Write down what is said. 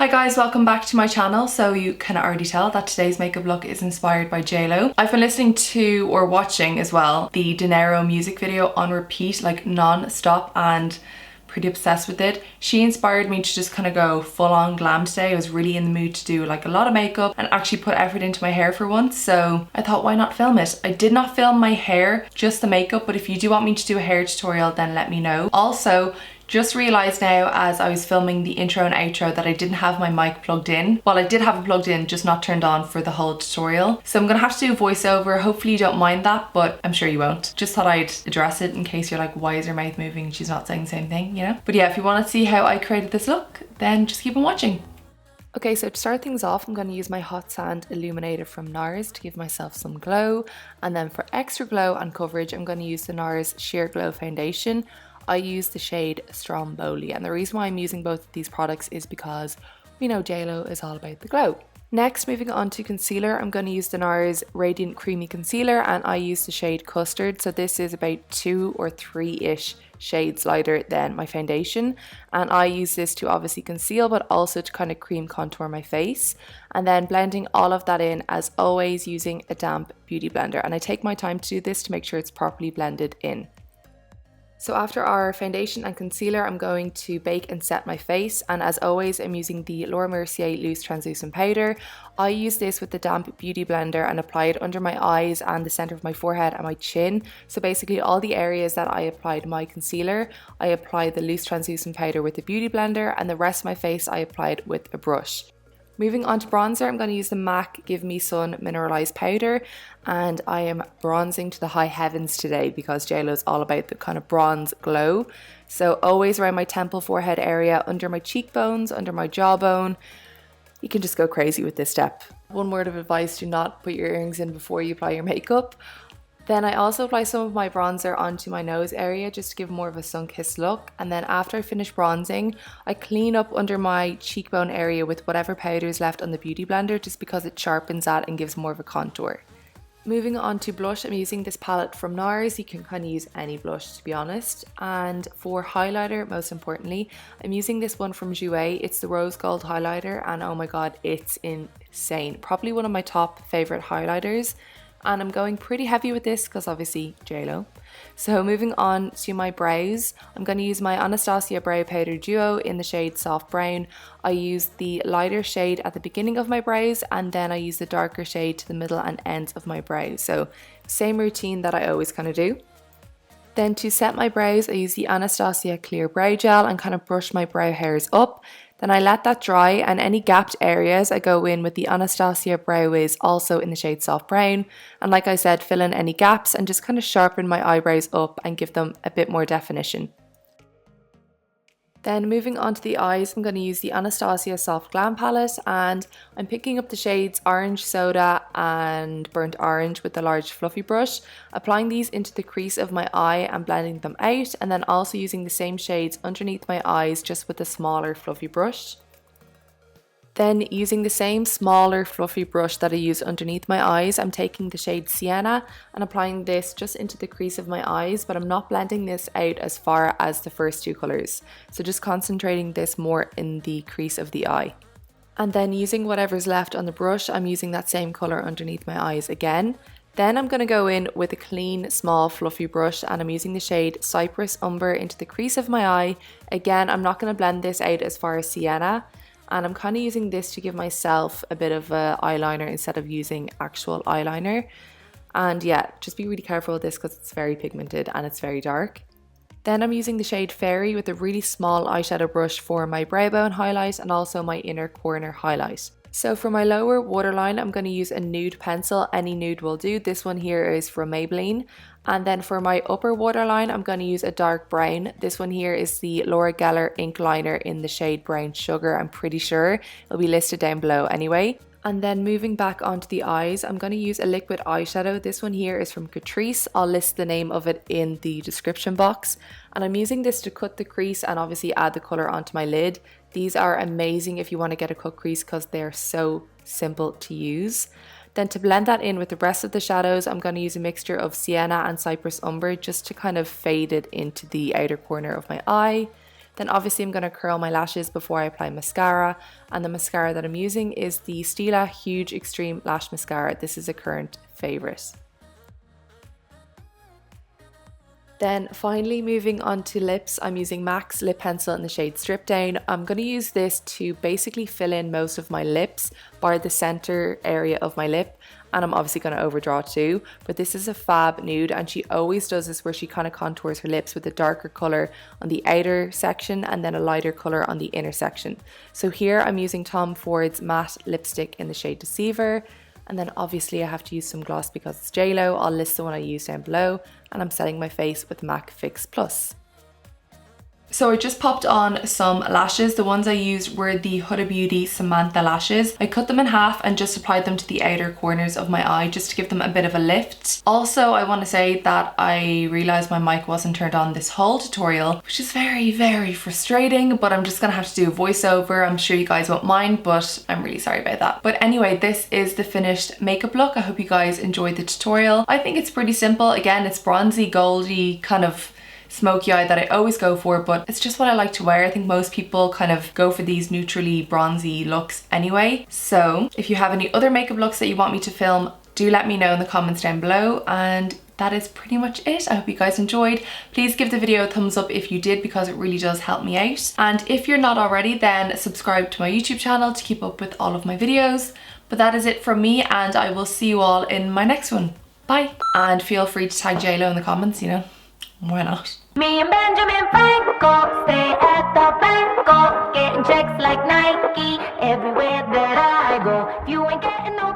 Hi guys, welcome back to my channel. So you can already tell that today's makeup look is inspired by JLo. I've been listening to, or watching as well, the Dinero music video on repeat, like non-stop, and pretty obsessed with it. She inspired me to just kind of go full on glam today. I was really in the mood to do like a lot of makeup and actually put effort into my hair for once, so I thought, why not film it? I did not film my hair, just the makeup, but if you do want me to do a hair tutorial, then let me know. Also, just realised now as I was filming the intro and outro that I didn't have my mic plugged in. Well, I did have it plugged in, just not turned on for the whole tutorial. So I'm gonna have to do a voiceover. Hopefully you don't mind that, but I'm sure you won't. Just thought I'd address it in case you're like, why is her mouth moving? She's not saying the same thing, you know? But yeah, if you want to see how I created this look, then just keep on watching. Okay, so to start things off, I'm going to use my Hot Sand Illuminator from Nars to give myself some glow. And then for extra glow and coverage, I'm going to use the Nars Sheer Glow Foundation. I use the shade Stromboli, and the reason why I'm using both of these products is because we know JLo is all about the glow. Next, moving on to concealer, I'm going to use the Nars Radiant Creamy Concealer, and I use the shade Custard. So this is about 2 or 3-ish shades lighter than my foundation, and I use this to obviously conceal but also to kind of cream contour my face, and then blending all of that in, as always, using a damp beauty blender. And I take my time to do this to make sure it's properly blended in. So after our foundation and concealer, I'm going to bake and set my face, and as always I'm using the Laura Mercier Loose Translucent Powder. I use this with the damp beauty blender and apply it under my eyes and the centre of my forehead and my chin. So basically all the areas that I applied my concealer, I apply the loose translucent powder with the beauty blender, and the rest of my face I applied with a brush. Moving on to bronzer, I'm going to use the MAC Give Me Sun Mineralized Powder, and I am bronzing to the high heavens today because JLo is all about the kind of bronze glow. So always around my temple, forehead area, under my cheekbones, under my jawbone. You can just go crazy with this step. One word of advice, do not put your earrings in before you apply your makeup. Then I also apply some of my bronzer onto my nose area just to give more of a sun-kissed look. And then after I finish bronzing, I clean up under my cheekbone area with whatever powder is left on the beauty blender, just because it sharpens that and gives more of a contour. Moving on to blush, I'm using this palette from Nars. You can kind of use any blush, to be honest. And for highlighter, most importantly, I'm using this one from Jouer. It's the Rose Gold highlighter, and oh my god, it's insane. Probably one of my top favorite highlighters. And I'm going pretty heavy with this because obviously JLo. So moving on to my brows, I'm going to use my Anastasia Brow Powder Duo in the shade Soft Brown. I use the lighter shade at the beginning of my brows, and then I use the darker shade to the middle and ends of my brows. So same routine that I always kind of do. Then to set my brows, I use the Anastasia Clear Brow Gel and kind of brush my brow hairs up. Then I let that dry, and any gapped areas I go in with the Anastasia Brow Wizz, also in the shade Soft Brown. And like I said, fill in any gaps and just kind of sharpen my eyebrows up and give them a bit more definition. Then moving on to the eyes, I'm going to use the Anastasia Soft Glam palette, and I'm picking up the shades Orange Soda and Burnt Orange with the large fluffy brush, applying these into the crease of my eye and blending them out, and then also using the same shades underneath my eyes just with a smaller fluffy brush. Then using the same smaller fluffy brush that I use underneath my eyes, I'm taking the shade Sienna and applying this just into the crease of my eyes, but I'm not blending this out as far as the first two colours. So just concentrating this more in the crease of the eye. And then using whatever's left on the brush, I'm using that same colour underneath my eyes again. Then I'm going to go in with a clean, small, fluffy brush, and I'm using the shade Cypress Umber into the crease of my eye. Again, I'm not going to blend this out as far as Sienna. And I'm kind of using this to give myself a bit of a eyeliner instead of using actual eyeliner. And yeah, just be really careful with this because it's very pigmented and it's very dark. Then I'm using the shade Fairy with a really small eyeshadow brush for my brow bone highlight and also my inner corner highlight. So for my lower waterline, I'm going to use a nude pencil. Any nude will do. This one here is from Maybelline. And then for my upper waterline, I'm going to use a dark brown. This one here is the Laura Geller ink liner in the shade Brown Sugar. I'm pretty sure it'll be listed down below anyway. And then moving back onto the eyes, I'm going to use a liquid eyeshadow. This one here is from Catrice. I'll list the name of it in the description box. And I'm using this to cut the crease and obviously add the colour onto my lid. These are amazing if you want to get a cut crease because they're so simple to use. Then to blend that in with the rest of the shadows, I'm going to use a mixture of Sienna and Cypress Umber just to kind of fade it into the outer corner of my eye. Then obviously I'm going to curl my lashes before I apply mascara, and the mascara that I'm using is the Stila Huge Extreme Lash Mascara. This is a current favourite. Then finally moving on to lips, I'm using MAC's lip pencil in the shade Stripdown. I'm going to use this to basically fill in most of my lips, bar the center area of my lip, and I'm obviously going to overdraw too. But this is a fab nude, and she always does this where she kind of contours her lips with a darker colour on the outer section and then a lighter colour on the inner section. So here I'm using Tom Ford's matte lipstick in the shade Deceiver. And then obviously I have to use some gloss because it's JLo. I'll list the one I use down below, and I'm setting my face with MAC Fix Plus. So I just popped on some lashes. The ones I used were the Huda Beauty Samantha lashes. I cut them in half and just applied them to the outer corners of my eye just to give them a bit of a lift. Also, I want to say that I realized my mic wasn't turned on this whole tutorial, which is very, very frustrating, but I'm just gonna have to do a voiceover. I'm sure you guys won't mind, but I'm really sorry about that. But anyway, this is the finished makeup look. I hope you guys enjoyed the tutorial. I think it's pretty simple. Again, it's bronzy, goldy, kind of smoky eye that I always go for, but it's just what I like to wear. I think most people kind of go for these neutrally bronzy looks anyway. So if you have any other makeup looks that you want me to film, do let me know in the comments down below. And that is pretty much it. I hope you guys enjoyed. Please give the video a thumbs up if you did, because it really does help me out. And if you're not already, then subscribe to my YouTube channel to keep up with all of my videos. But that is it from me, and I will see you all in my next one. Bye. And feel free to tag JLo in the comments, you know, why not? Me and Benjamin Franco stay at the Banco, getting checks like Nike everywhere that I go. If you ain't getting no